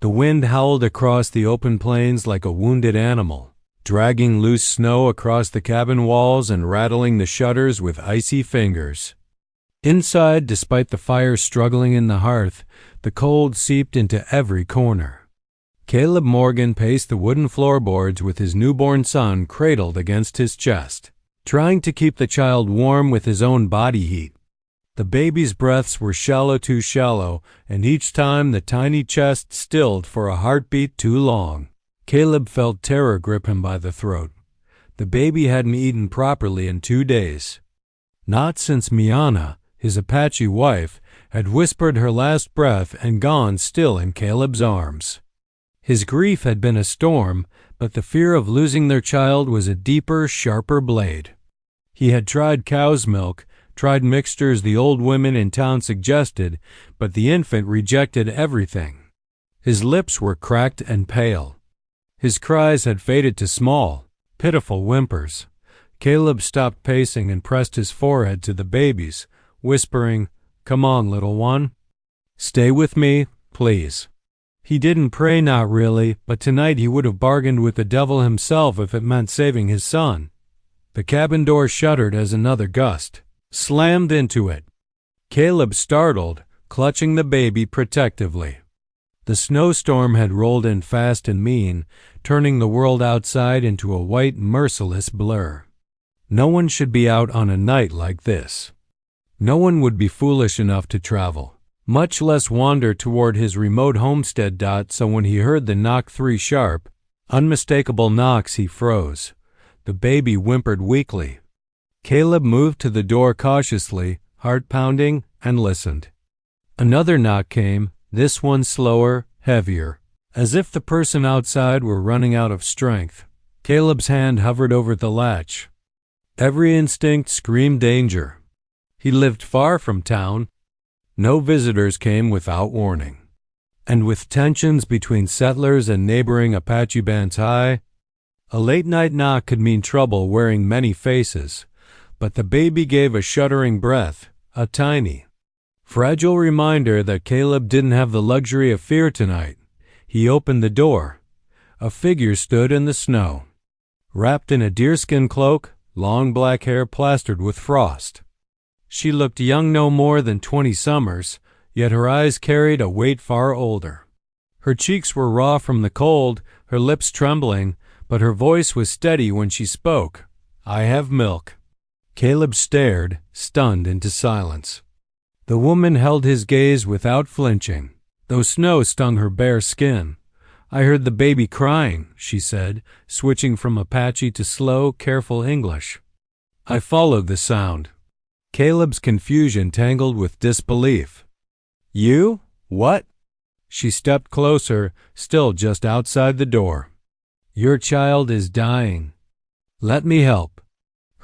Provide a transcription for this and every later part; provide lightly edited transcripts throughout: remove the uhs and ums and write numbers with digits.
The wind howled across the open plains like a wounded animal, dragging loose snow across the cabin walls and rattling the shutters with icy fingers. Inside, despite the fire struggling in the hearth, the cold seeped into every corner. Caleb Morgan paced the wooden floorboards with his newborn son cradled against his chest, trying to keep the child warm with his own body heat. The baby's breaths were shallow too shallow, and each time the tiny chest stilled for a heartbeat too long. Caleb felt terror grip him by the throat. The baby hadn't eaten properly in 2 days. Not since Miana, his Apache wife, had whispered her last breath and gone still in Caleb's arms. His grief had been a storm, but the fear of losing their child was a deeper, sharper blade. He had tried cow's milk, tried mixtures the old women in town suggested, but the infant rejected everything. His lips were cracked and pale. His cries had faded to small, pitiful whimpers. Caleb stopped pacing and pressed his forehead to the baby's, whispering, "Come on, little one. Stay with me, please." He didn't pray, not really, but tonight he would have bargained with the devil himself if it meant saving his son. The cabin door shuddered as another gust slammed into it. Caleb startled, clutching the baby protectively. The snowstorm had rolled in fast and mean, turning the world outside into a white, merciless blur. No one should be out on a night like this. No one would be foolish enough to travel, much less wander toward his remote homestead. So when he heard the knock 3 sharp, unmistakable knocks, he froze. The baby whimpered weakly. Caleb moved to the door cautiously, heart pounding, and listened. Another knock came, this one slower, heavier, as if the person outside were running out of strength. Caleb's hand hovered over the latch. Every instinct screamed danger. He lived far from town. No visitors came without warning. And with tensions between settlers and neighboring Apache bands high, a late-night knock could mean trouble wearing many faces. But the baby gave a shuddering breath, a tiny, fragile reminder that Caleb didn't have the luxury of fear tonight. He opened the door. A figure stood in the snow, wrapped in a deerskin cloak, long black hair plastered with frost. She looked young, no more than 20 summers, yet her eyes carried a weight far older. Her cheeks were raw from the cold, her lips trembling, but her voice was steady when she spoke. "I have milk." Caleb stared, stunned, into silence. The woman held his gaze without flinching, though snow stung her bare skin. "I heard the baby crying," she said, switching from Apache to slow, careful English. "I followed the sound." Caleb's confusion tangled with disbelief. "You? What?" She stepped closer, still just outside the door. "Your child is dying. Let me help."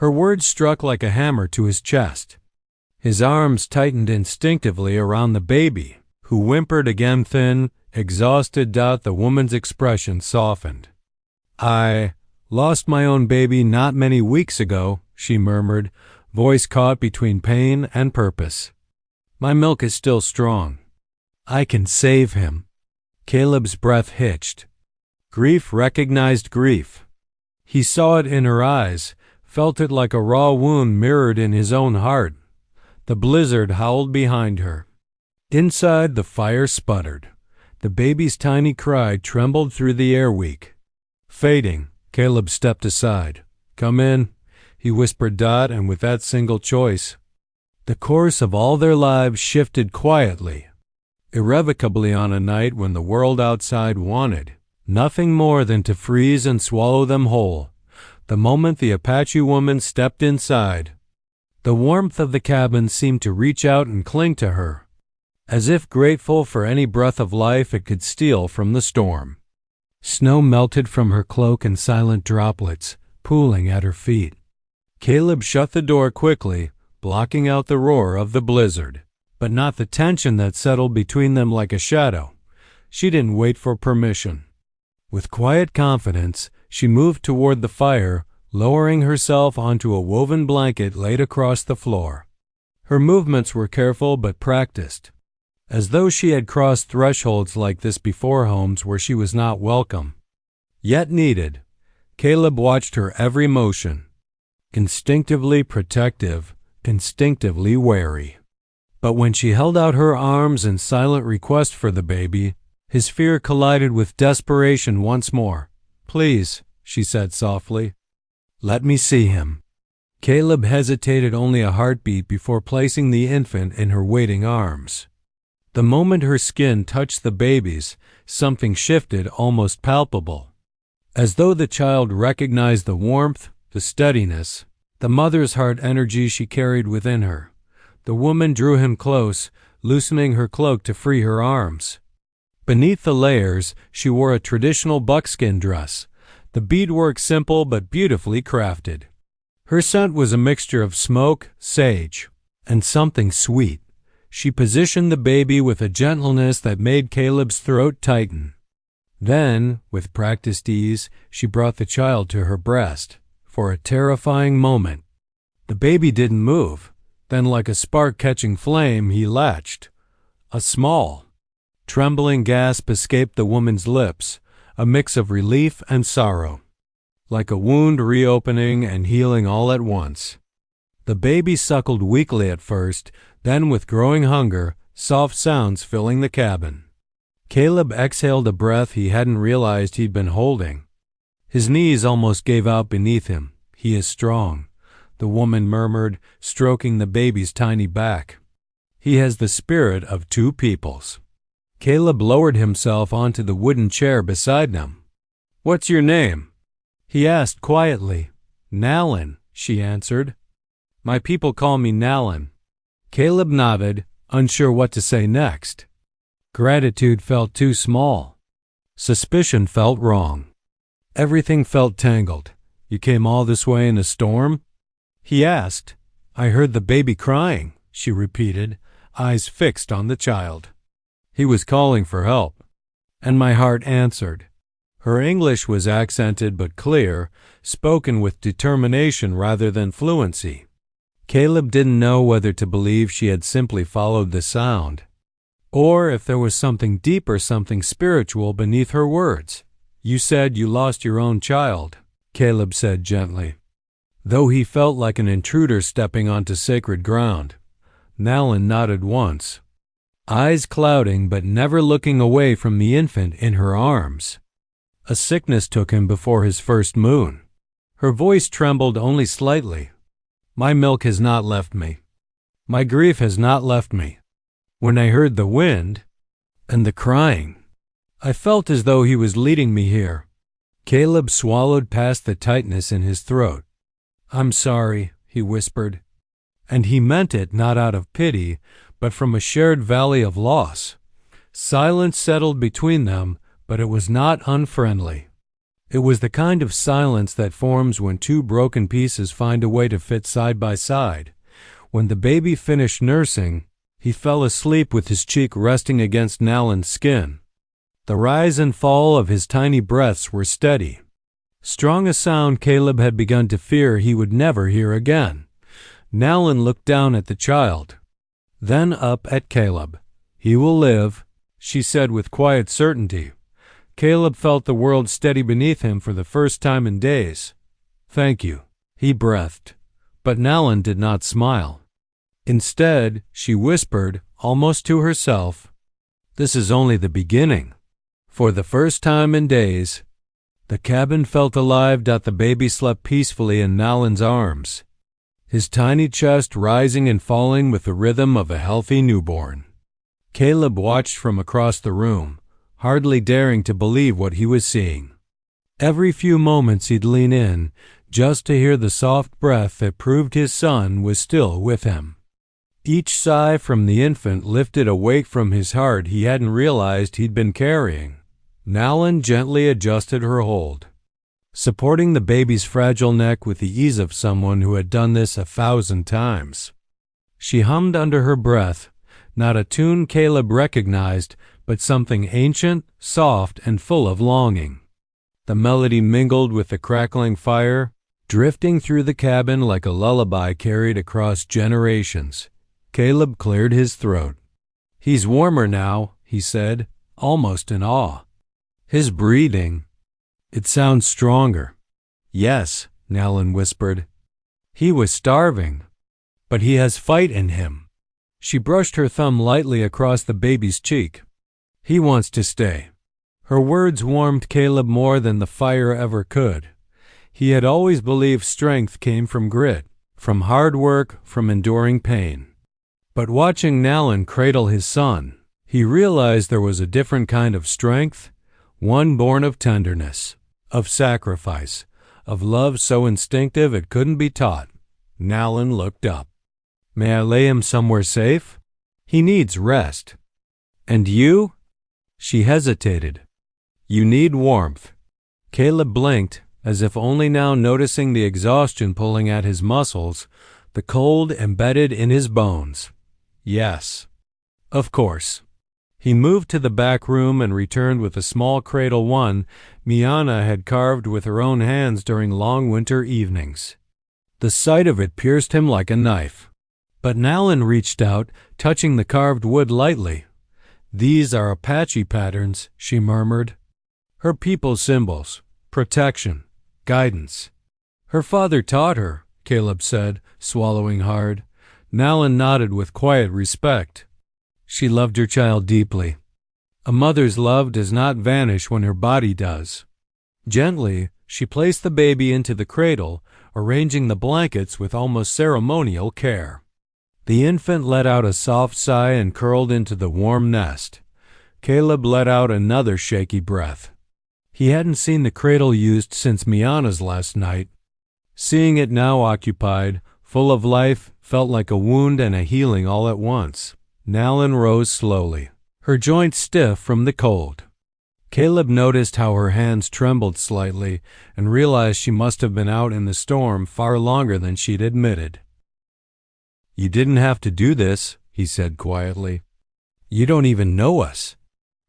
Her words struck like a hammer to his chest. His arms tightened instinctively around the baby, who whimpered again, thin, exhausted. The woman's expression softened. "I lost my own baby not many weeks ago," she murmured, voice caught between pain and purpose. "My milk is still strong. I can save him." Caleb's breath hitched. Grief recognized grief. He saw it in her eyes, felt it like a raw wound mirrored in his own heart. The blizzard howled behind her. Inside, the fire sputtered. The baby's tiny cry trembled through the air weak. Fading, Caleb stepped aside. "Come in," he whispered. And with that single choice, the course of all their lives shifted quietly, irrevocably on a night when the world outside wanted nothing more than to freeze and swallow them whole. The moment the Apache woman stepped inside, the warmth of the cabin seemed to reach out and cling to her, as if grateful for any breath of life it could steal from the storm. Snow melted from her cloak in silent droplets, pooling at her feet. Caleb shut the door quickly, blocking out the roar of the blizzard, but not the tension that settled between them like a shadow. She didn't wait for permission. With quiet confidence, she moved toward the fire, lowering herself onto a woven blanket laid across the floor. Her movements were careful but practiced. as though she had crossed thresholds like this before, homes where she was not welcome, yet needed. Caleb watched her every motion, instinctively protective, instinctively wary. But when she held out her arms in silent request for the baby, his fear collided with desperation once more. "Please," she said softly, "let me see him." Caleb hesitated only a heartbeat before placing the infant in her waiting arms. The moment her skin touched the baby's, something shifted, almost palpable. As though the child recognized the warmth, the steadiness, the mother's heart energy she carried within her. The woman drew him close, loosening her cloak to free her arms. Beneath the layers, she wore a traditional buckskin dress, the beadwork simple but beautifully crafted. Her scent was a mixture of smoke, sage, and something sweet. She positioned the baby with a gentleness that made Caleb's throat tighten. Then, with practiced ease, she brought the child to her breast. For a terrifying moment, the baby didn't move. Then, like a spark catching flame, he latched. A small, trembling gasp escaped the woman's lips, a mix of relief and sorrow, like a wound reopening and healing all at once. The baby suckled weakly at first, then with growing hunger, soft sounds filling the cabin. Caleb exhaled a breath he hadn't realized he'd been holding. His knees almost gave out beneath him. "He is strong," the woman murmured, stroking the baby's tiny back. "He has the spirit of two peoples." Caleb lowered himself onto the wooden chair beside them. "What's your name?" he asked quietly. "Nalin," she answered. "My people call me Nalin." Caleb nodded, unsure what to say next. Gratitude felt too small. Suspicion felt wrong. Everything felt tangled. "You came all this way in a storm?" he asked. "I heard the baby crying," she repeated, eyes fixed on the child. "He was calling for help." And my heart answered. Her English was accented but clear, spoken with determination rather than fluency. Caleb didn't know whether to believe she had simply followed the sound, or if there was something deeper, something spiritual beneath her words. "You said you lost your own child," Caleb said gently, though he felt like an intruder stepping onto sacred ground. Nalin nodded once, eyes clouding but never looking away from the infant in her arms. A sickness took him before his first moon. Her voice trembled only slightly. "My milk has not left me. My grief has not left me. When I heard the wind and the crying, I felt as though he was leading me here." Caleb swallowed past the tightness in his throat. "I'm sorry," he whispered. And he meant it not out of pity, but from a shared valley of loss. Silence settled between them, but it was not unfriendly. It was the kind of silence that forms when two broken pieces find a way to fit side by side. When the baby finished nursing, he fell asleep with his cheek resting against Nalin's skin. The rise and fall of his tiny breaths were steady. Strong a sound Caleb had begun to fear he would never hear again. Nalin looked down at the child, then up at Caleb. "He will live," she said with quiet certainty. Caleb felt the world steady beneath him for the first time in days. "Thank you," he breathed. But Nalin did not smile. Instead, she whispered, almost to herself, "This is only the beginning." For the first time in days, the cabin felt alive. The baby slept peacefully in Nalin's arms, his tiny chest rising and falling with the rhythm of a healthy newborn. Caleb watched from across the room, hardly daring to believe what he was seeing. Every few moments he'd lean in, just to hear the soft breath that proved his son was still with him. Each sigh from the infant lifted a weight from his heart he hadn't realized he'd been carrying. Nalin gently adjusted her hold, supporting the baby's fragile neck with the ease of someone who had done this 1,000 times. She hummed under her breath, not a tune Caleb recognized, but something ancient, soft, and full of longing. The melody mingled with the crackling fire, drifting through the cabin like a lullaby carried across generations. Caleb cleared his throat. He's warmer now, he said, almost in awe. His breathing, it sounds stronger. Yes, Nellen whispered. He was starving, but he has fight in him. She brushed her thumb lightly across the baby's cheek. He wants to stay. Her words warmed Caleb more than the fire ever could. He had always believed strength came from grit, from hard work, from enduring pain. But watching Nellen cradle his son, he realized there was a different kind of strength, one born of tenderness, of sacrifice, of love so instinctive it couldn't be taught. Nellen looked up. May I lay him somewhere safe? He needs rest. And you? She hesitated. You need warmth. Caleb blinked, as if only now noticing the exhaustion pulling at his muscles, the cold embedded in his bones. Yes. Of course. He moved to the back room and returned with a small cradle one Miana had carved with her own hands during long winter evenings. The sight of it pierced him like a knife. But Nellen reached out, touching the carved wood lightly. These are Apache patterns, she murmured. Her people's symbols, protection, guidance. Her father taught her, Caleb said, swallowing hard. Nellen nodded with quiet respect. She loved her child deeply. A mother's love does not vanish when her body does. Gently, she placed the baby into the cradle, arranging the blankets with almost ceremonial care. The infant let out a soft sigh and curled into the warm nest. Caleb let out another shaky breath. He hadn't seen the cradle used since Miana's last night. Seeing it now occupied, full of life, felt like a wound and a healing all at once. Nellen rose slowly, her joints stiff from the cold. Caleb noticed how her hands trembled slightly and realized she must have been out in the storm far longer than she'd admitted. You didn't have to do this, he said quietly. You don't even know us.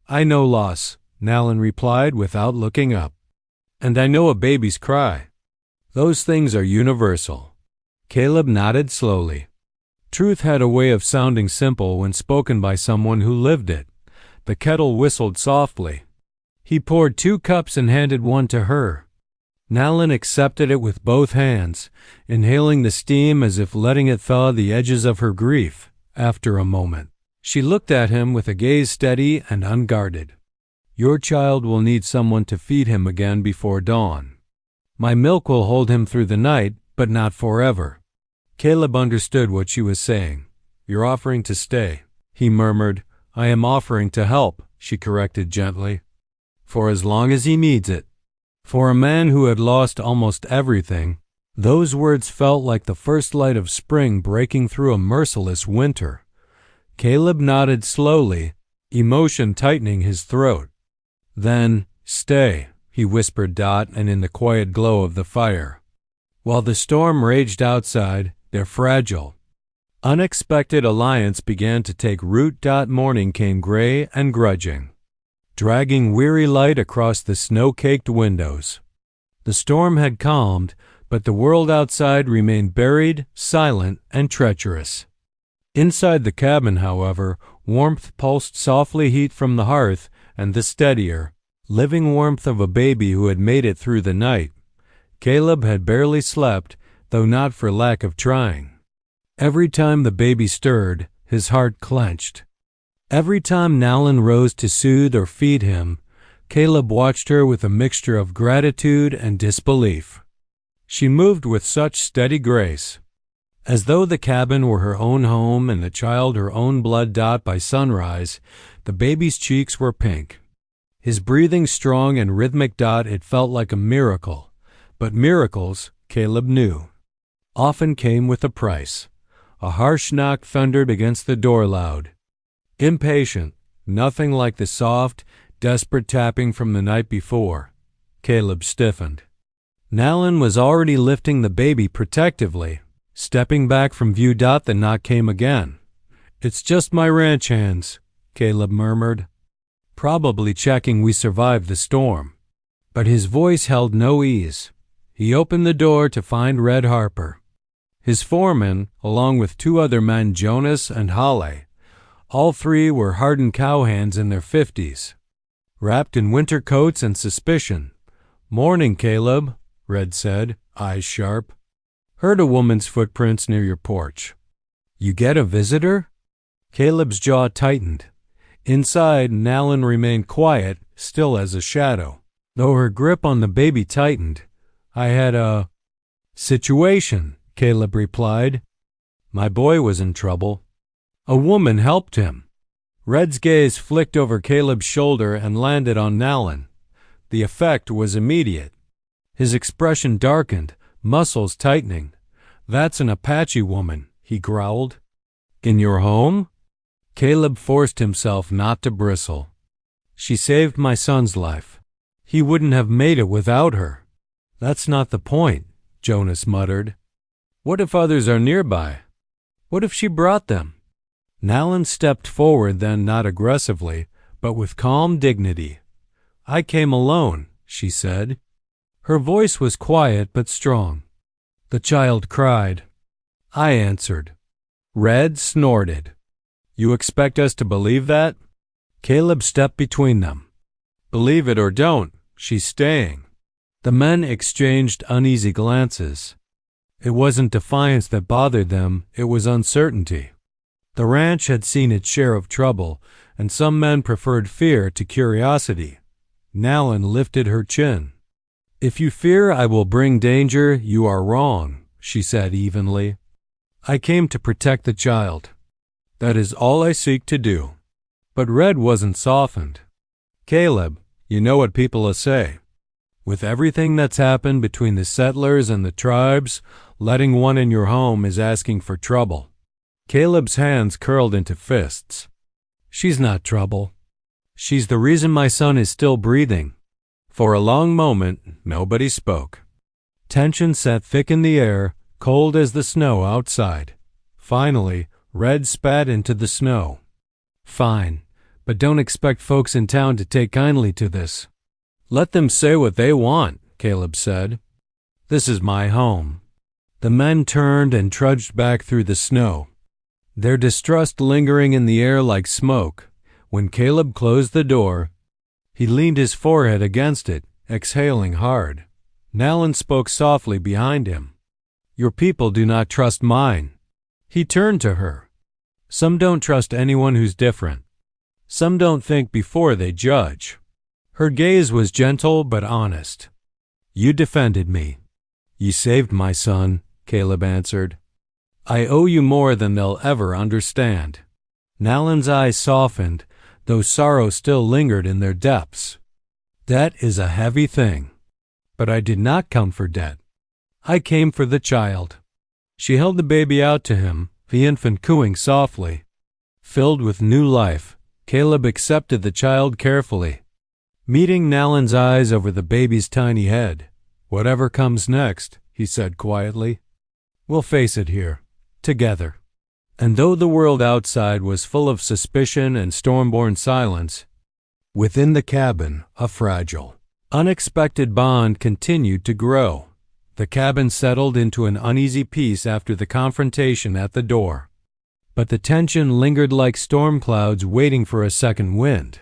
I know loss, Nellen replied without looking up. And I know a baby's cry. Those things are universal. Caleb nodded slowly. Truth had a way of sounding simple when spoken by someone who lived it. The kettle whistled softly. He poured 2 cups and handed one to her. Nellen accepted it with both hands, inhaling the steam as if letting it thaw the edges of her grief. After a moment, she looked at him with a gaze steady and unguarded. Your child will need someone to feed him again before dawn. My milk will hold him through the night, but not forever. Caleb understood what she was saying. You're offering to stay, he murmured. I am offering to help, she corrected gently. For as long as he needs it. For a man who had lost almost everything, those words felt like the first light of spring breaking through a merciless winter. Caleb nodded slowly, emotion tightening his throat. Then, stay, he whispered Dot and in the quiet glow of the fire. While the storm raged outside, their fragile, unexpected alliance began to take root. Morning came gray and grudging, dragging weary light across the snow-caked windows. The storm had calmed, but the world outside remained buried, silent, and treacherous. Inside the cabin, however, warmth pulsed softly, heat from the hearth, and the steadier, living warmth of a baby who had made it through the night. Caleb had barely slept, though not for lack of trying. Every time the baby stirred, his heart clenched. Every time Nellen rose to soothe or feed him, Caleb watched her with a mixture of gratitude and disbelief. She moved with such steady grace, as though the cabin were her own home and the child her own blood. By sunrise, the baby's cheeks were pink. His breathing strong and rhythmic. It felt like a miracle, but miracles, Caleb knew, often came with a price. A harsh knock thundered against the door loud. Impatient, nothing like the soft, desperate tapping from the night before. Caleb stiffened. Nellen was already lifting the baby protectively, stepping back from view. The knock came again. It's just my ranch hands, Caleb murmured, probably checking we survived the storm. But his voice held no ease. He opened the door to find Red Harper, his foreman, along with 2 other men, Jonas and Halle. All three were hardened cowhands in their 50s, wrapped in winter coats and suspicion. "Morning, Caleb," Red said, eyes sharp. "Heard a woman's footprints near your porch. You get a visitor?" Caleb's jaw tightened. Inside, Nalin remained quiet, still as a shadow. Though her grip on the baby tightened, "I had a situation," Caleb replied. "My boy was in trouble. A woman helped him." Red's gaze flicked over Caleb's shoulder and landed on Nalin. The effect was immediate. His expression darkened, muscles tightening. "That's an Apache woman," he growled. "In your home?" Caleb forced himself not to bristle. "She saved my son's life. He wouldn't have made it without her." "That's not the point," Jonas muttered. "What if others are nearby? What if she brought them?" Nalin stepped forward, then not aggressively, but with calm dignity. "I came alone," she said. Her voice was quiet but strong. "The child cried. I answered." Red snorted. "You expect us to believe that?" Caleb stepped between them. "Believe it or don't, she's staying." The men exchanged uneasy glances. It wasn't defiance that bothered them, it was uncertainty. The ranch had seen its share of trouble, and some men preferred fear to curiosity. Nalin lifted her chin. "If you fear I will bring danger, you are wrong," she said evenly. "I came to protect the child. That is all I seek to do." But Red wasn't softened. "Caleb, you know what people say. With everything that's happened between the settlers and the tribes, letting one in your home is asking for trouble." Caleb's hands curled into fists. "She's not trouble. She's the reason my son is still breathing." For a long moment, nobody spoke. Tension sat thick in the air, cold as the snow outside. Finally, Red spat into the snow. "Fine, but don't expect folks in town to take kindly to this." "Let them say what they want," Caleb said. "This is my home." The men turned and trudged back through the snow, their distrust lingering in the air like smoke. When Caleb closed the door, he leaned his forehead against it, exhaling hard. Nalin spoke softly behind him. "Your people do not trust mine." He turned to her. "Some don't trust anyone who's different. Some don't think before they judge." Her gaze was gentle but honest. "You defended me. You saved my son," Caleb answered. "I owe you more than they'll ever understand." Nalin's eyes softened, though sorrow still lingered in their depths. "Debt is a heavy thing. But I did not come for debt. I came for the child." She held the baby out to him, the infant cooing softly. Filled with new life, Caleb accepted the child carefully, meeting Nalin's eyes over the baby's tiny head. "Whatever comes next," he said quietly, "we'll face it here, together." And though the world outside was full of suspicion and storm-born silence, within the cabin a fragile, unexpected bond continued to grow. The cabin settled into an uneasy peace after the confrontation at the door. But the tension lingered like storm clouds waiting for a second wind.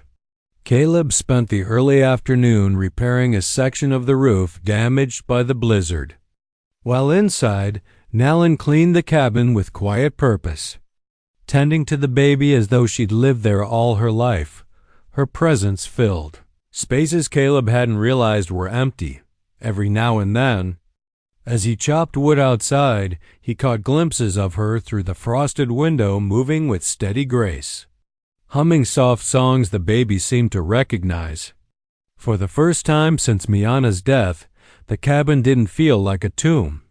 Caleb spent the early afternoon repairing a section of the roof damaged by the blizzard. While inside, Nalin cleaned the cabin with quiet purpose, tending to the baby as though she'd lived there all her life. Her presence filled spaces Caleb hadn't realized were empty. Every now and then, as he chopped wood outside, he caught glimpses of her through the frosted window moving with steady grace, humming soft songs the baby seemed to recognize. For the first time since Miana's death, the cabin didn't feel like a tomb.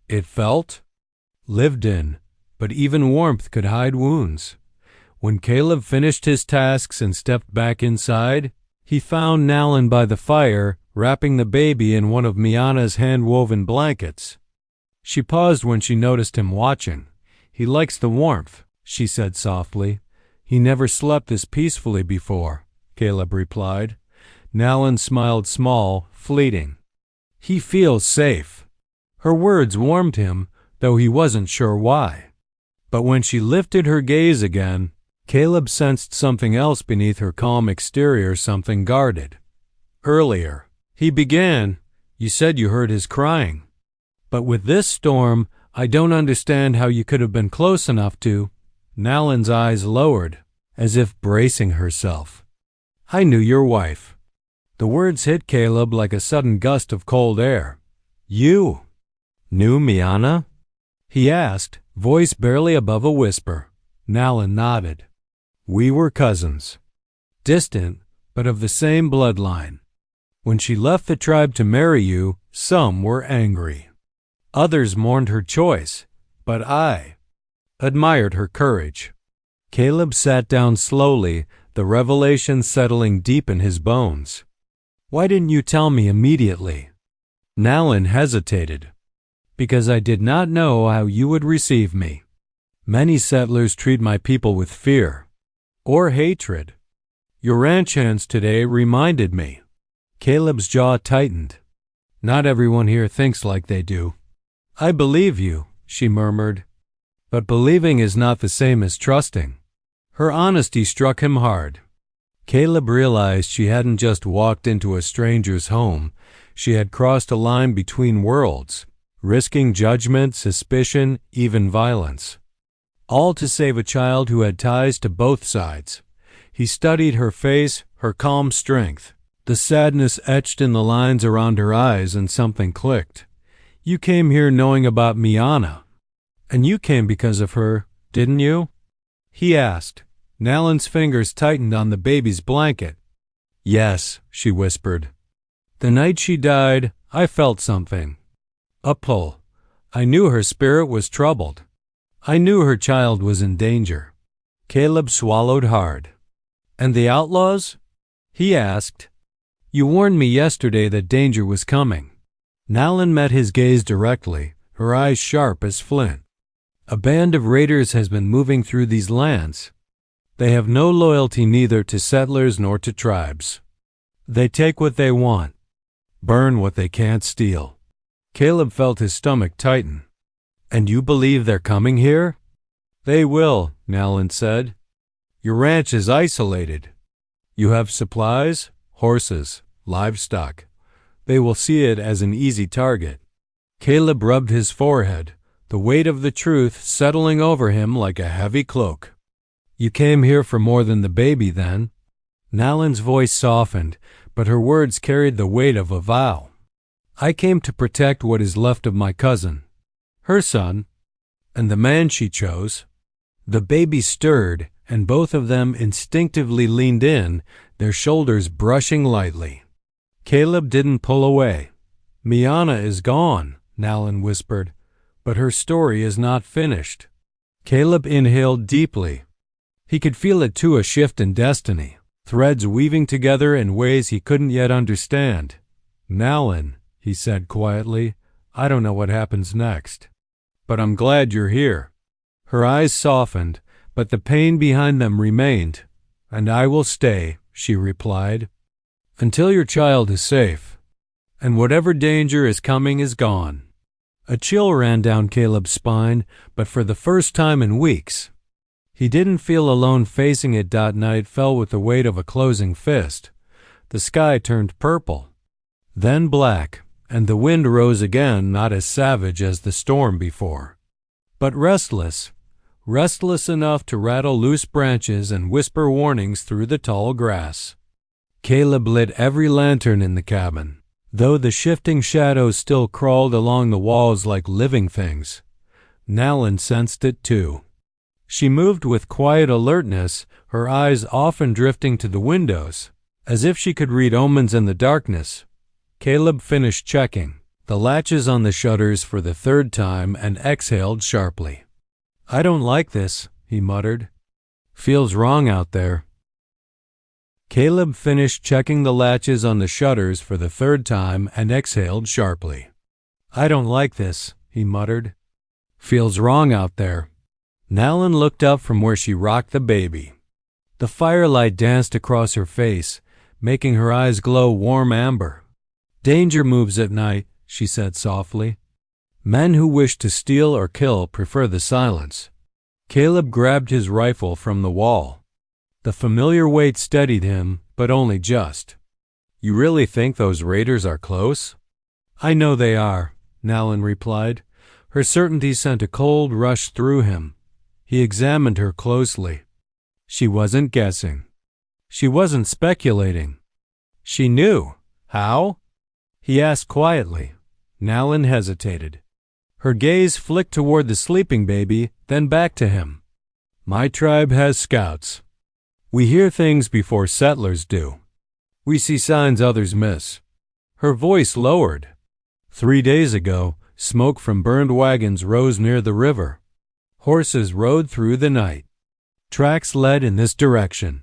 It felt lived in, but even warmth could hide wounds. When Caleb finished his tasks and stepped back inside, he found Nalin by the fire, wrapping the baby in one of Miana's hand-woven blankets. She paused when she noticed him watching. "He likes the warmth," she said softly. "He never slept this peacefully before," Caleb replied. Nalin smiled small, fleeting. "He feels safe." Her words warmed him, though he wasn't sure why. But when she lifted her gaze again, Caleb sensed something else beneath her calm exterior, something guarded. Earlier, he began, you said you heard his crying. But with this storm, I don't understand how you could have been close enough to. Nalan's eyes lowered, as if bracing herself. I knew your wife. The words hit Caleb like a sudden gust of cold air. You knew Miana? He asked, voice barely above a whisper. Nalan nodded. We were cousins. Distant, but of the same bloodline. When she left the tribe to marry you, some were angry. Others mourned her choice, but I admired her courage. Caleb sat down slowly, the revelation settling deep in his bones. Why didn't you tell me immediately? Nalan hesitated. Because I did not know how you would receive me. Many settlers treat my people with fear. Or hatred. Your ranch hands today reminded me. Caleb's jaw tightened. Not everyone here thinks like they do. I believe you, she murmured. But believing is not the same as trusting. Her honesty struck him hard. Caleb realized she hadn't just walked into a stranger's home. She had crossed a line between worlds, risking judgment, suspicion, even violence. All to save a child who had ties to both sides. He studied her face, her calm strength, the sadness etched in the lines around her eyes, and something clicked. You came here knowing about Miana. And you came because of her, didn't you? He asked. Nalan's fingers tightened on the baby's blanket. Yes, she whispered. The night she died, I felt something. A pull. I knew her spirit was troubled. I knew her child was in danger. Caleb swallowed hard. And the outlaws? He asked. You warned me yesterday that danger was coming. Nalan met his gaze directly, her eyes sharp as flint. A band of raiders has been moving through these lands. They have no loyalty neither to settlers nor to tribes. They take what they want, burn what they can't steal. Caleb felt his stomach tighten. And you believe they're coming here? They will, Nalan said. Your ranch is isolated. You have supplies, horses, livestock. They will see it as an easy target. Caleb rubbed his forehead, the weight of the truth settling over him like a heavy cloak. You came here for more than the baby, then? Nalan's voice softened, but her words carried the weight of a vow. I came to protect what is left of my cousin, her son, and the man she chose. The baby stirred, and both of them instinctively leaned in, their shoulders brushing lightly. Caleb didn't pull away. Miana is gone, Nalan whispered, but her story is not finished. Caleb inhaled deeply. He could feel it too, a shift in destiny, threads weaving together in ways he couldn't yet understand. Nalan, he said quietly, I don't know what happens next. But I'm glad you're here. Her eyes softened, but the pain behind them remained. And I will stay, she replied, until your child is safe. And whatever danger is coming is gone. A chill ran down Caleb's spine, but for the first time in weeks. He didn't feel alone facing it. Night fell with the weight of a closing fist. The sky turned purple, then black, and the wind rose again, not as savage as the storm before, but restless enough to rattle loose branches and whisper warnings through the tall grass. Caleb lit every lantern in the cabin, though the shifting shadows still crawled along the walls like living things. Nalan sensed it too. She moved with quiet alertness, her eyes often drifting to the windows, as if she could read omens in the darkness. Caleb finished checking the latches on the shutters for the third time and exhaled sharply. I don't like this, he muttered. Feels wrong out there. Caleb finished checking the latches on the shutters for the third time and exhaled sharply. I don't like this, he muttered. Feels wrong out there. Nalan looked up from where she rocked the baby. The firelight danced across her face, making her eyes glow warm amber. Danger moves at night, she said softly. Men who wish to steal or kill prefer the silence. Caleb grabbed his rifle from the wall. The familiar weight steadied him, but only just. You really think those raiders are close? I know they are, Nalin replied. Her certainty sent a cold rush through him. He examined her closely. She wasn't guessing. She wasn't speculating. She knew. How? He asked quietly. Nalin hesitated. Her gaze flicked toward the sleeping baby, then back to him. My tribe has scouts. We hear things before settlers do. We see signs others miss. Her voice lowered. 3 days ago, smoke from burned wagons rose near the river. Horses rode through the night. Tracks led in this direction.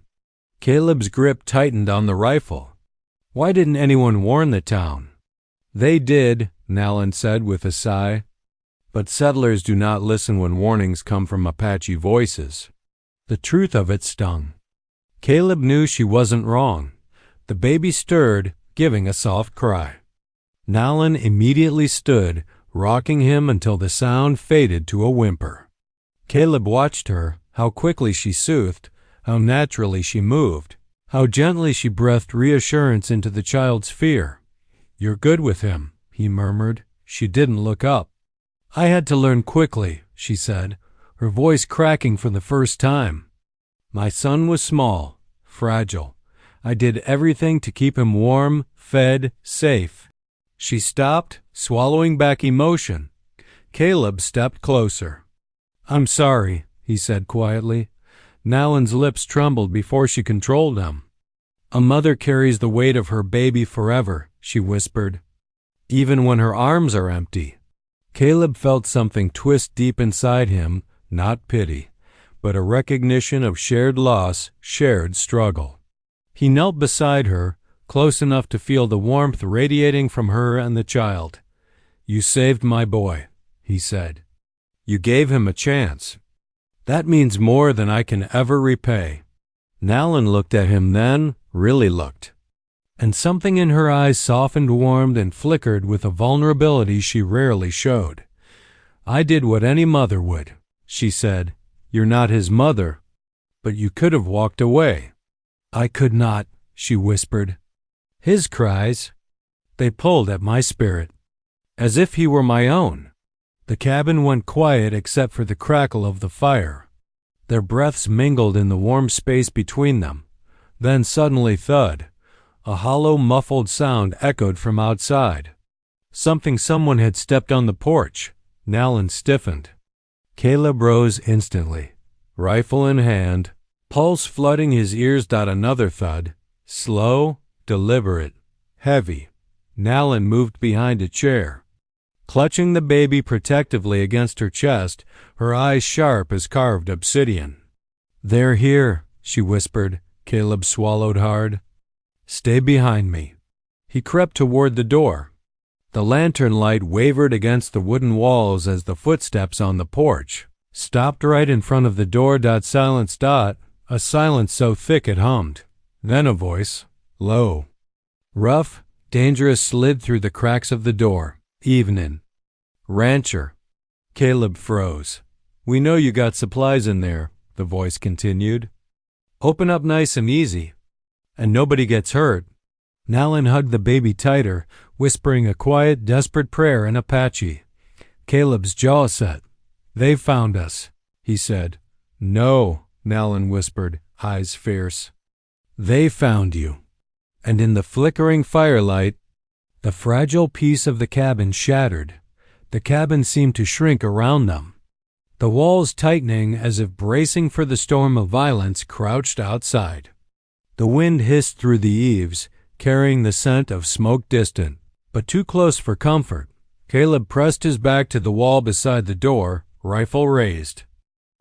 Caleb's grip tightened on the rifle. Why didn't anyone warn the town? They did, Nalin said with a sigh. But settlers do not listen when warnings come from Apache voices. The truth of it stung. Caleb knew she wasn't wrong. The baby stirred, giving a soft cry. Nalin immediately stood, rocking him until the sound faded to a whimper. Caleb watched her, how quickly she soothed, how naturally she moved, how gently she breathed reassurance into the child's fear. You're good with him, he murmured. She didn't look up. I had to learn quickly, she said, her voice cracking for the first time. My son was small, fragile. I did everything to keep him warm, fed, safe. She stopped, swallowing back emotion. Caleb stepped closer. I'm sorry, he said quietly. Nalin's lips trembled before she controlled them. A mother carries the weight of her baby forever, she whispered, even when her arms are empty. Caleb felt something twist deep inside him, not pity, but a recognition of shared loss, shared struggle. He knelt beside her, close enough to feel the warmth radiating from her and the child. You saved my boy, he said. You gave him a chance. That means more than I can ever repay. Nalin looked at him then, really looked. And something in her eyes softened, warmed, and flickered with a vulnerability she rarely showed. I did what any mother would, she said. You're not his mother, but you could have walked away. I could not, she whispered. His cries, they pulled at my spirit, as if he were my own. The cabin went quiet except for the crackle of the fire. Their breaths mingled in the warm space between them. Then suddenly thud. A hollow, muffled sound echoed from outside. Someone had stepped on the porch. Nalin stiffened. Caleb rose instantly, rifle in hand, pulse flooding his ears. Another thud. Slow, deliberate, heavy. Nalin moved behind a chair, clutching the baby protectively against her chest, her eyes sharp as carved obsidian. They're here, she whispered. Caleb swallowed hard. Stay behind me. He crept toward the door. The lantern light wavered against the wooden walls as the footsteps on the porch stopped right in front of the door. Silence. A silence so thick it hummed. Then a voice, low, rough, dangerous, slid through the cracks of the door. Evenin'. Rancher. Caleb froze. We know you got supplies in there, the voice continued. Open up nice and easy, and nobody gets hurt. Nalin hugged the baby tighter, whispering a quiet, desperate prayer in Apache. Caleb's jaw set. They found us, he said. No, Nalin whispered, eyes fierce. They found you. And in the flickering firelight, the fragile piece of the cabin shattered. The cabin seemed to shrink around them. The walls tightening as if bracing for the storm of violence crouched outside. The wind hissed through the eaves, carrying the scent of smoke distant, but too close for comfort. Caleb pressed his back to the wall beside the door, rifle raised.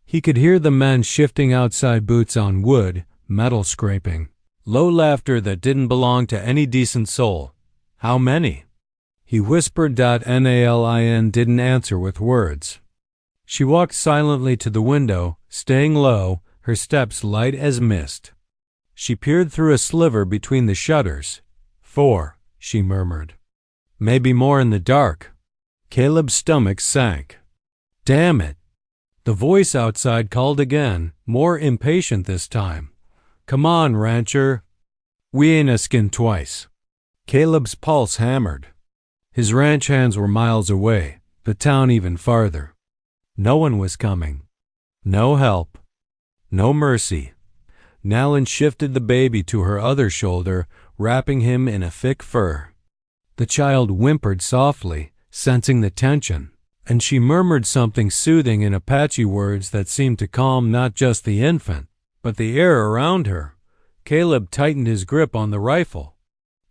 He could hear the men shifting outside, boots on wood, metal scraping. Low laughter that didn't belong to any decent soul. How many? He whispered. Nalin didn't answer with words. She walked silently to the window, staying low, her steps light as mist. She peered through a sliver between the shutters. 4, she murmured. Maybe more in the dark. Caleb's stomach sank. Damn it! The voice outside called again, more impatient this time. Come on, rancher. We ain't a skin twice. Caleb's pulse hammered. His ranch hands were miles away, the town even farther. No one was coming. No help. No mercy. Nallen shifted the baby to her other shoulder, wrapping him in a thick fur. The child whimpered softly, sensing the tension, and she murmured something soothing in Apache words that seemed to calm not just the infant, but the air around her. Caleb tightened his grip on the rifle.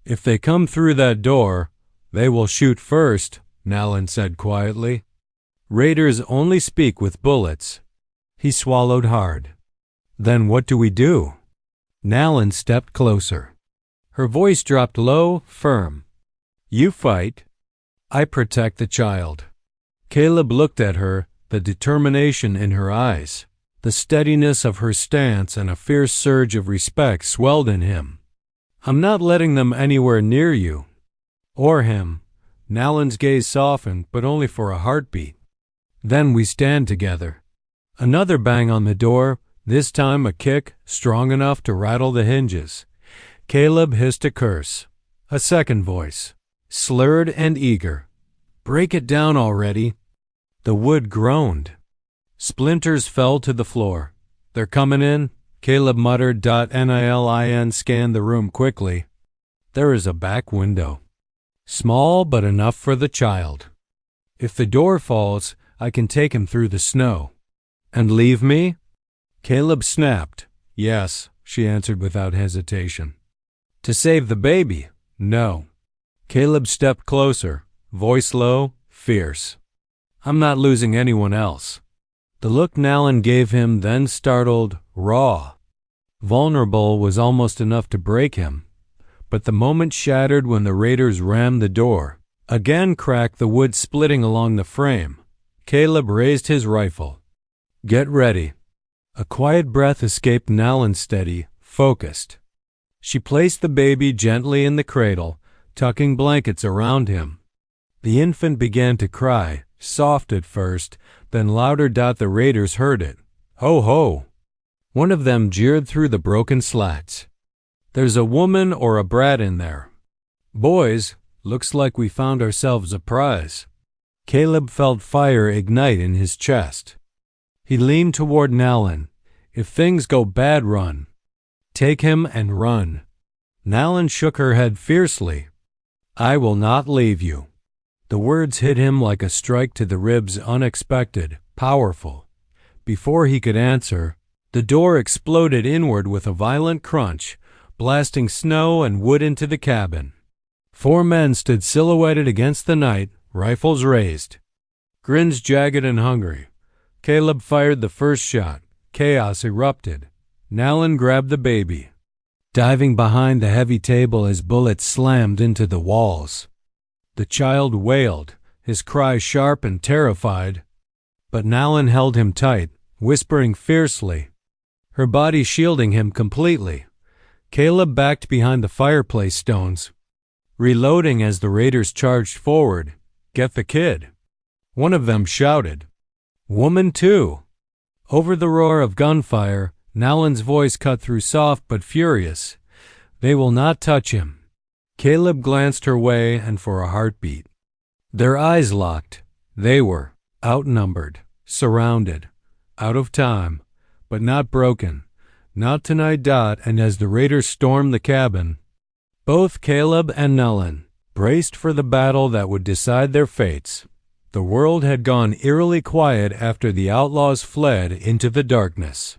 If they come through that door, they will shoot first, Nallen said quietly. Raiders only speak with bullets. He swallowed hard. Then what do we do? Nallen stepped closer. Her voice dropped low, firm. You fight. I protect the child. Caleb looked at her, the determination in her eyes, the steadiness of her stance, and a fierce surge of respect swelled in him. I'm not letting them anywhere near you. Or him. Nallen's gaze softened, but only for a heartbeat. Then we stand together. Another bang on the door, this time a kick strong enough to rattle the hinges. Caleb hissed a curse. A second voice, slurred and eager. Break it down already. The wood groaned. Splinters fell to the floor. They're coming in, Caleb muttered. Nilin scanned the room quickly. There is a back window. Small but enough for the child. If the door falls, I can take him through the snow. And leave me? Caleb snapped. Yes, she answered without hesitation. To save the baby? No. Caleb stepped closer, voice low, fierce. I'm not losing anyone else. The look Nallen gave him, then startled, raw. Vulnerable was almost enough to break him. But the moment shattered when the raiders rammed the door. Again cracked the wood splitting along the frame. Caleb raised his rifle. Get ready. A quiet breath escaped Nallen, steady, focused. She placed the baby gently in the cradle, tucking blankets around him. The infant began to cry, soft at first, then louder. The raiders heard it. Ho ho! One of them jeered through the broken slats. There's a woman or a brat in there. Boys, looks like we found ourselves a prize. Caleb felt fire ignite in his chest. He leaned toward Nallen. If things go bad, run. Take him and run. Nallen shook her head fiercely. I will not leave you. The words hit him like a strike to the ribs, unexpected, powerful. Before he could answer, the door exploded inward with a violent crunch, blasting snow and wood into the cabin. 4 men stood silhouetted against the night, rifles raised. Grins jagged and hungry. Caleb fired the first shot. Chaos erupted. Nallen grabbed the baby, diving behind the heavy table as bullets slammed into the walls. The child wailed, his cry sharp and terrified. But Nallen held him tight, whispering fiercely, her body shielding him completely. Caleb backed behind the fireplace stones, reloading as the raiders charged forward. Get the kid. One of them shouted. Woman too. Over the roar of gunfire, Nallen's voice cut through soft but furious. They will not touch him. Caleb glanced her way, and for a heartbeat. Their eyes locked. They were outnumbered, surrounded, out of time, but not broken. Not tonight. And as the raiders stormed the cabin, both Caleb and Nallen braced for the battle that would decide their fates. The world had gone eerily quiet after the outlaws fled into the darkness,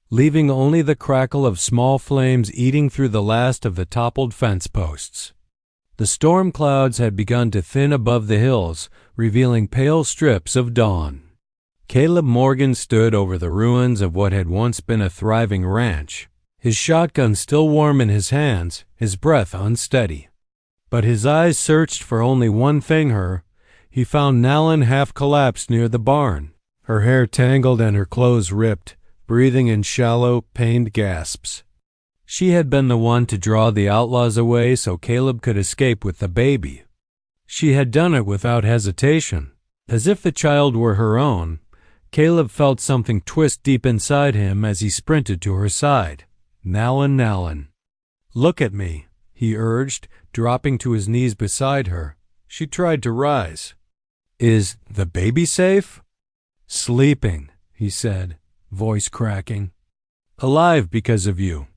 leaving only the crackle of small flames eating through the last of the toppled fence posts. The storm clouds had begun to thin above the hills, revealing pale strips of dawn. Caleb Morgan stood over the ruins of what had once been a thriving ranch, his shotgun still warm in his hands, his breath unsteady. But his eyes searched for only one thing. He found Nallen half collapsed near the barn, her hair tangled and her clothes ripped, breathing in shallow, pained gasps. She had been the one to draw the outlaws away so Caleb could escape with the baby. She had done it without hesitation, as if the child were her own. Caleb felt something twist deep inside him as he sprinted to her side. Nalin. Look at me, he urged, dropping to his knees beside her. She tried to rise. Is the baby safe? Sleeping, he said, voice cracking. Alive because of you.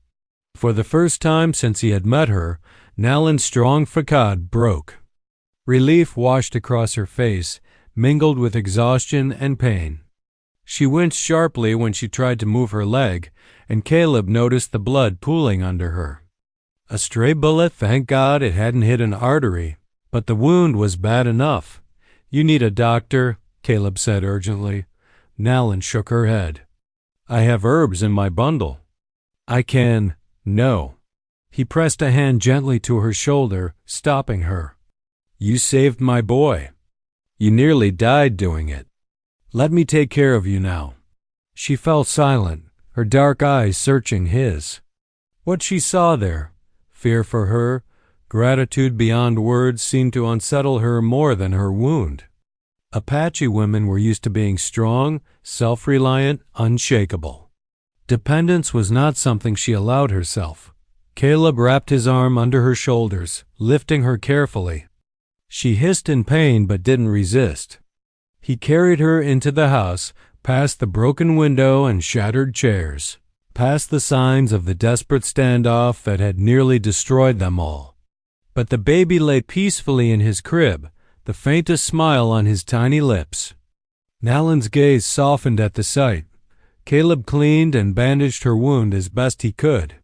For the first time since he had met her, Nalin's strong facade broke. Relief washed across her face, mingled with exhaustion and pain. She winced sharply when she tried to move her leg, and Caleb noticed the blood pooling under her. A stray bullet, thank God it hadn't hit an artery, but the wound was bad enough. You need a doctor, Caleb said urgently. Nalin shook her head. I have herbs in my bundle. I can. No. He pressed a hand gently to her shoulder, stopping her. You saved my boy. You nearly died doing it. Let me take care of you now. She fell silent, her dark eyes searching his. What she saw there, fear for her, gratitude beyond words, seemed to unsettle her more than her wound. Apache women were used to being strong, self-reliant, unshakable. Dependence was not something she allowed herself. Caleb wrapped his arm under her shoulders, lifting her carefully. She hissed in pain but didn't resist. He carried her into the house, past the broken window and shattered chairs, past the signs of the desperate standoff that had nearly destroyed them all. But the baby lay peacefully in his crib, the faintest smile on his tiny lips. Nalin's gaze softened at the sight. Caleb cleaned and bandaged her wound as best he could,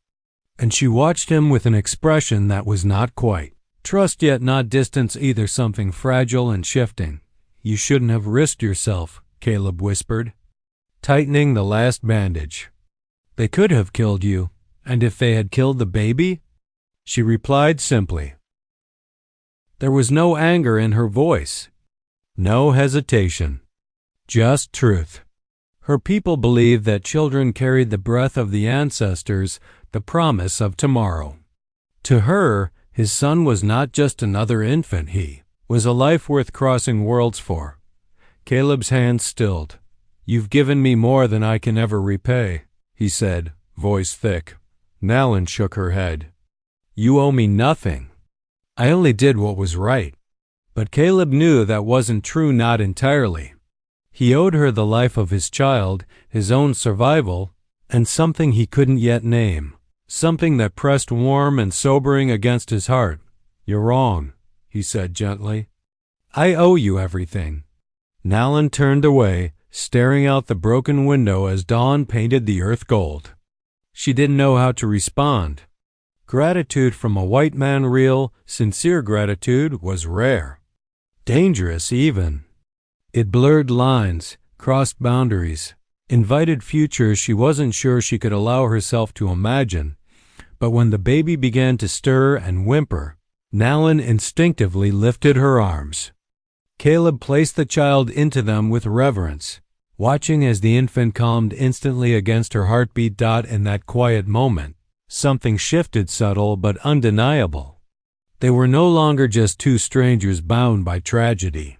and she watched him with an expression that was not quite trust yet not distance either, something fragile and shifting. You shouldn't have risked yourself, Caleb whispered, tightening the last bandage. They could have killed you, and if they had killed the baby? She replied simply. There was no anger in her voice, no hesitation, just truth. Her people believed that children carried the breath of the ancestors, the promise of tomorrow. To her, his son was not just another infant, he was a life worth crossing worlds for. Caleb's hand stilled. You've given me more than I can ever repay, he said, voice thick. Nalin shook her head. You owe me nothing. I only did what was right. But Caleb knew that wasn't true, not entirely. He owed her the life of his child, his own survival, and something he couldn't yet name, something that pressed warm and sobering against his heart. You're wrong, he said gently. I owe you everything. Nalin turned away, staring out the broken window as dawn painted the earth gold. She didn't know how to respond. Gratitude from a white man, real, sincere gratitude, was rare. Dangerous even. It blurred lines, crossed boundaries, invited futures she wasn't sure she could allow herself to imagine. But when the baby began to stir and whimper, Nalin instinctively lifted her arms. Caleb placed the child into them with reverence, watching as the infant calmed instantly against her heartbeat. In that quiet moment, something shifted, subtle but undeniable. They were no longer just two strangers bound by tragedy.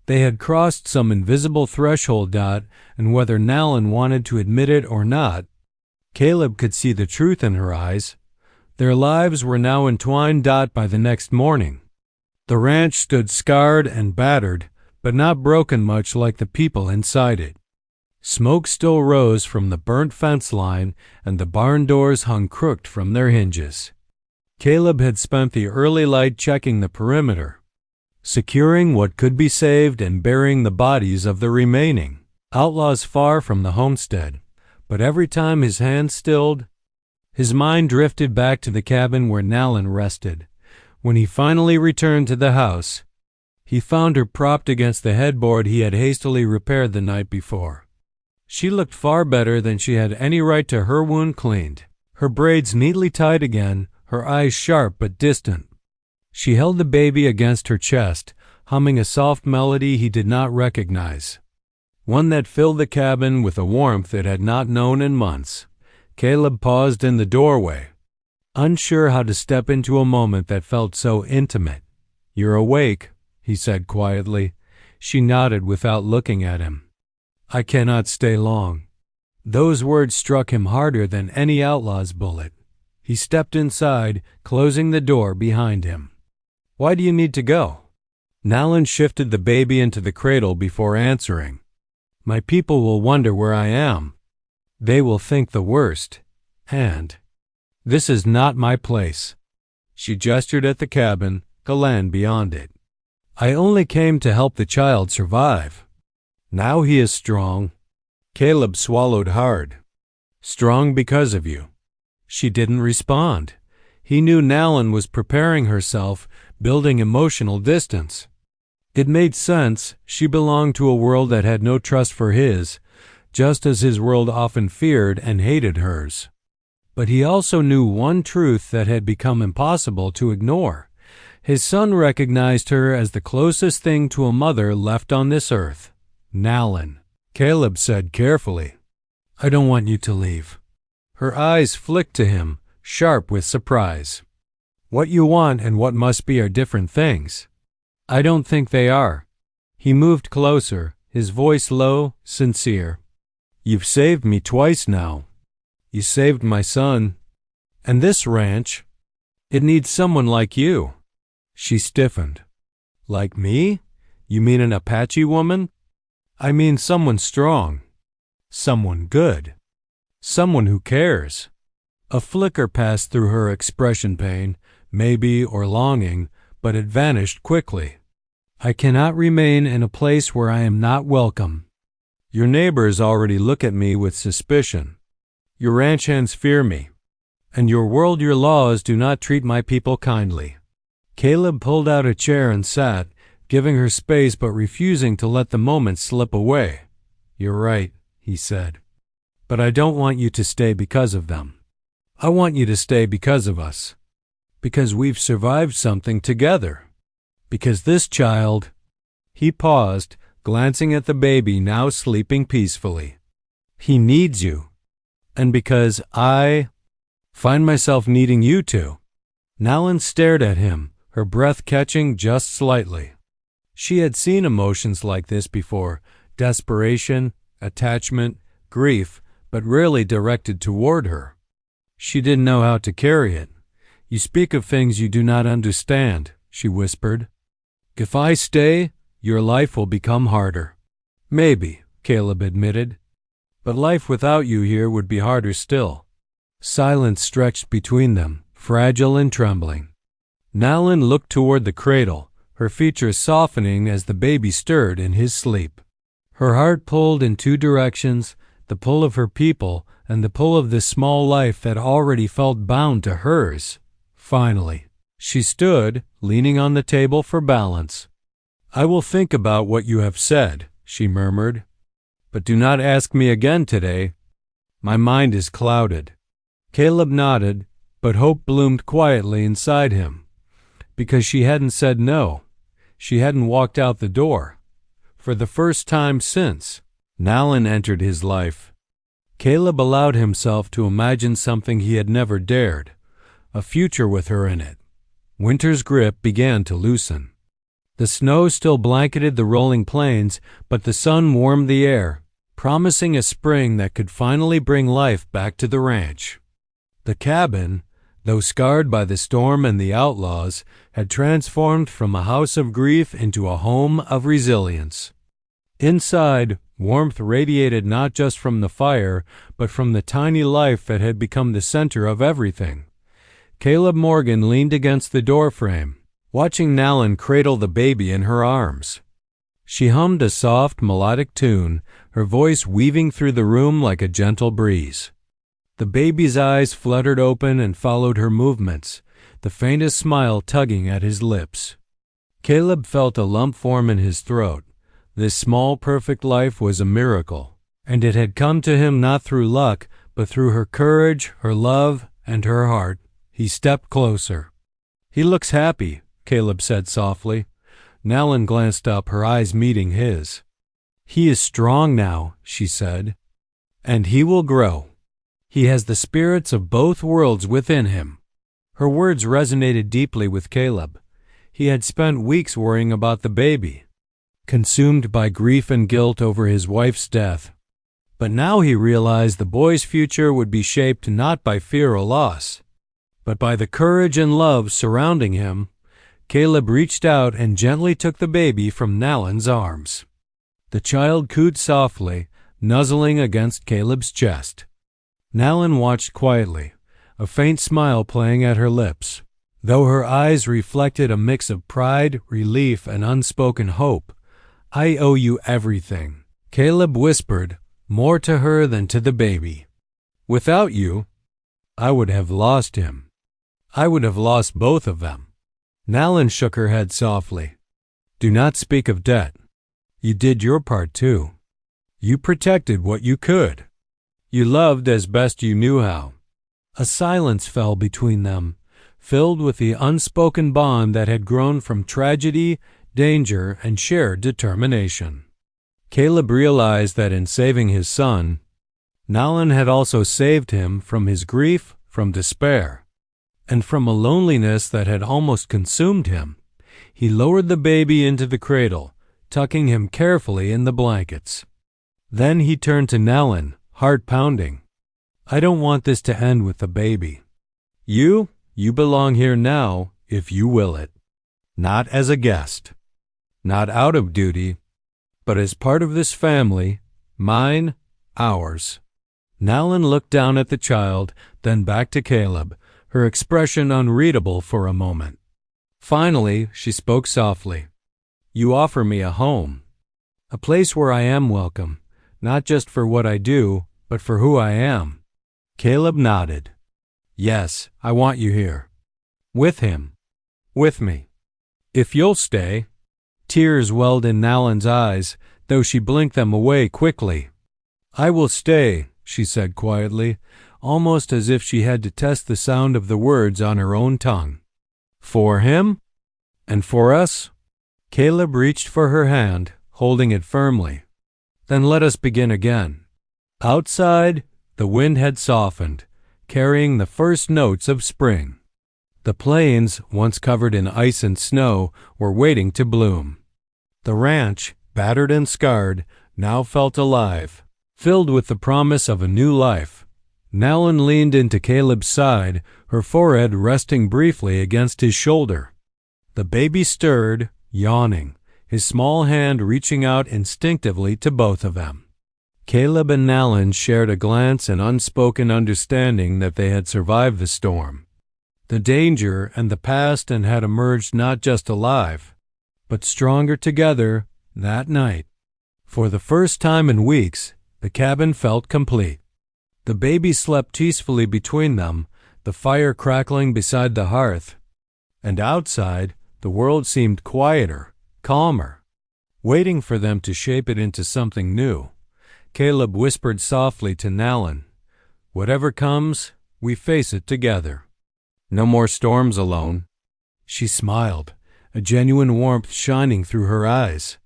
They had crossed some invisible threshold. And whether Nalin wanted to admit it or not, Caleb could see the truth in her eyes. Their lives were now entwined. By the next morning, the ranch stood scarred and battered, but not broken much like the people inside it. Smoke still rose from the burnt fence line, and the barn doors hung crooked from their hinges. Caleb had spent the early light checking the perimeter, securing what could be saved and burying the bodies of the remaining outlaws far from the homestead. But every time his hand stilled, his mind drifted back to the cabin where Nalin rested. When he finally returned to the house, he found her propped against the headboard he had hastily repaired the night before. She looked far better than she had any right to, her wound cleaned, her braids neatly tied again, her eyes sharp but distant. She held the baby against her chest, humming a soft melody he did not recognize, one that filled the cabin with a warmth it had not known in months. Caleb paused in the doorway, unsure how to step into a moment that felt so intimate. You're awake, he said quietly. She nodded without looking at him. I cannot stay long. Those words struck him harder than any outlaw's bullet. He stepped inside, closing the door behind him. "Why do you need to go?" Nalin shifted the baby into the cradle before answering. "My people will wonder where I am. They will think the worst. And this is not my place." She gestured at the cabin, the land beyond it. "I only came to help the child survive. Now he is strong." Caleb swallowed hard. "Strong because of you." She didn't respond. He knew Nalin was preparing herself, building emotional distance. It made sense. She belonged to a world that had no trust for his, just as his world often feared and hated hers. But he also knew one truth that had become impossible to ignore. His son recognized her as the closest thing to a mother left on this earth. "Nalin," Caleb said carefully, "I don't want you to leave." Her eyes flicked to him, sharp with surprise. "What you want and what must be are different things." "I don't think they are." He moved closer, his voice low, sincere. "You've saved me twice now. You saved my son. And this ranch, it needs someone like you." She stiffened. "Like me? You mean an Apache woman?" "I mean someone strong. Someone good. Someone who cares." A flicker passed through her expression, pain, maybe, or longing, but it vanished quickly. "I cannot remain in a place where I am not welcome. Your neighbors already look at me with suspicion. Your ranch hands fear me. And your world, your laws do not treat my people kindly." Caleb pulled out a chair and sat, giving her space but refusing to let the moment slip away. "You're right," he said. "But I don't want you to stay because of them. I want you to stay because of us. Because we've survived something together. Because this child—" He paused, glancing at the baby now sleeping peacefully. "He needs you. And because I find myself needing you too." Nalin stared at him, her breath catching just slightly. She had seen emotions like this before: desperation, attachment, grief, but rarely directed toward her. She didn't know how to carry it. "You speak of things you do not understand," she whispered. "If I stay, your life will become harder." "Maybe," Caleb admitted. "But life without you here would be harder still." Silence stretched between them, fragile and trembling. Nalin looked toward the cradle, her features softening as the baby stirred in his sleep. Her heart pulled in two directions, the pull of her people and the pull of this small life that already felt bound to hers. Finally, she stood, leaning on the table for balance. "I will think about what you have said," she murmured. "But do not ask me again today. My mind is clouded." Caleb nodded, but hope bloomed quietly inside him. Because she hadn't said no. She hadn't walked out the door. For the first time since Nalin entered his life, Caleb allowed himself to imagine something he had never dared, a future with her in it. Winter's grip began to loosen. The snow still blanketed the rolling plains, but the sun warmed the air, promising a spring that could finally bring life back to the ranch. The cabin, though scarred by the storm and the outlaws, had transformed from a house of grief into a home of resilience. Inside, warmth radiated not just from the fire, but from the tiny life that had become the center of everything. Caleb Morgan leaned against the doorframe, watching Nalin cradle the baby in her arms. She hummed a soft, melodic tune, her voice weaving through the room like a gentle breeze. The baby's eyes fluttered open and followed her movements, the faintest smile tugging at his lips. Caleb felt a lump form in his throat. This small, perfect life was a miracle, and it had come to him not through luck, but through her courage, her love, and her heart. He stepped closer. "He looks happy," Caleb said softly. Nalin glanced up, her eyes meeting his. "He is strong now," she said, "and he will grow. He has the spirits of both worlds within him." Her words resonated deeply with Caleb. He had spent weeks worrying about the baby, consumed by grief and guilt over his wife's death. But now he realized the boy's future would be shaped not by fear or loss, but by the courage and love surrounding him. Caleb reached out and gently took the baby from Nalan's arms. The child cooed softly, nuzzling against Caleb's chest. Nalan watched quietly, a faint smile playing at her lips. Though her eyes reflected a mix of pride, relief, and unspoken hope. "I owe you everything," Caleb whispered, more to her than to the baby. "Without you, I would have lost him. I would have lost both of them." Nalan shook her head softly. "Do not speak of debt. You did your part too. You protected what you could. You loved as best you knew how." A silence fell between them, filled with the unspoken bond that had grown from tragedy, danger, and shared determination. Caleb realized that in saving his son, Nalan had also saved him from his grief, from despair, and from a loneliness that had almost consumed him. He lowered the baby into the cradle, tucking him carefully in the blankets. Then he turned to Nalan, heart pounding. "I don't want this to end with the baby. You belong here now, if you will it. Not as a guest, not out of duty, but as part of this family, mine, ours." Nalan looked down at the child, then back to Caleb, her expression unreadable for a moment. Finally, she spoke softly. "You offer me a home, a place where I am welcome, not just for what I do, but for who I am." Caleb nodded. "Yes, I want you here. With him. With me. If you'll stay." Tears welled in Nalan's eyes, though she blinked them away quickly. "I will stay," she said quietly, almost as if she had to test the sound of the words on her own tongue. "For him? And for us?" Caleb reached for her hand, holding it firmly. "Then let us begin again." Outside, the wind had softened, carrying the first notes of spring. The plains, once covered in ice and snow, were waiting to bloom. The ranch, battered and scarred, now felt alive, filled with the promise of a new life. Nalan leaned into Caleb's side, her forehead resting briefly against his shoulder. The baby stirred, yawning, his small hand reaching out instinctively to both of them. Caleb and Nalan shared a glance and unspoken understanding that they had survived the storm, the danger and the past, and had emerged not just alive, but stronger together that night. For the first time in weeks, the cabin felt complete. The baby slept peacefully between them, the fire crackling beside the hearth. And outside, the world seemed quieter, calmer, waiting for them to shape it into something new. Caleb whispered softly to Nalan, "Whatever comes, we face it together. No more storms alone." She smiled, a genuine warmth shining through her eyes.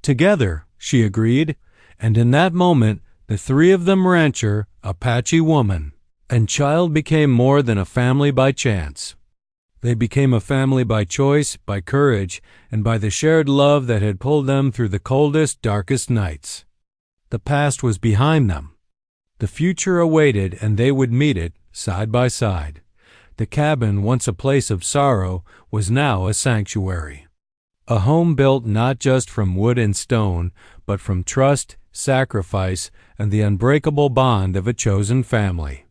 "Together," she agreed, and in that moment, the three of them, rancher, Apache woman, and child, became more than a family by chance. They became a family by choice, by courage, and by the shared love that had pulled them through the coldest, darkest nights. The past was behind them. The future awaited, and they would meet it side by side. The cabin, once a place of sorrow, was now a sanctuary. A home built not just from wood and stone, but from trust, sacrifice, and the unbreakable bond of a chosen family.